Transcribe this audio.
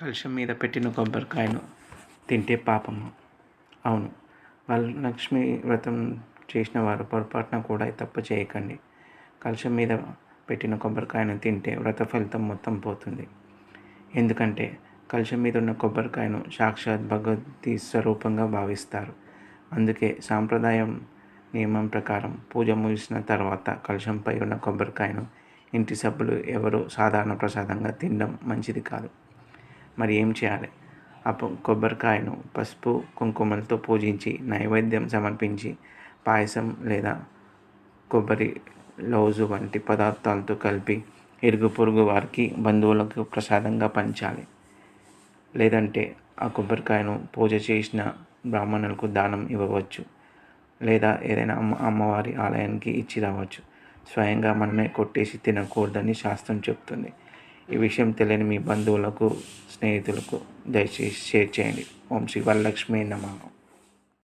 కలశం మీద పెట్టిన కొబ్బరికాయను తింటే పాపము. అవును, వరలక్ష్మి వ్రతం చేసిన వారు పొరపాటున కూడా తప్పు చేయకండి. కలశం మీద పెట్టిన కొబ్బరికాయను తింటే వ్రత ఫలితం మొత్తం పోతుంది. ఎందుకంటే కలశం మీద ఉన్న కొబ్బరికాయను సాక్షాత్ భగవతి స్వరూపంగా భావిస్తారు. అందుకే సాంప్రదాయం నియమం ప్రకారం పూజ ముగిసిన తర్వాత కలశంపై ఉన్న కొబ్బరికాయను ఇంటి సభ్యులు ఎవరూ సాధారణ ప్రసాదంగా తినడం మంచిది కాదు. మరి ఏం చేయాలి? కొబ్బరికాయను పసుపు కుంకుమలతో పూజించి నైవేద్యం సమర్పించి పాయసం లేదా కొబ్బరి లౌజు వంటి పదార్థాలతో కలిపి ఇరుగు పొరుగు వారికి బంధువులకు ప్రసాదంగా పంచాలి. లేదంటే ఆ కొబ్బరికాయను పూజ చేసిన బ్రాహ్మణులకు దానం ఇవ్వవచ్చు. లేదా ఏదైనా అమ్మవారి ఆలయానికి ఇచ్చి రావచ్చు. స్వయంగా మనమే కొట్టేసి తినకూడదని శాస్త్రం చెప్తుంది. ఈ విషయం తెలియని మీ బంధువులకు, స్నేహితులకు దయచేసి షేర్ చేయండి. ఓం శ్రీ వరలక్ష్మీ నమః.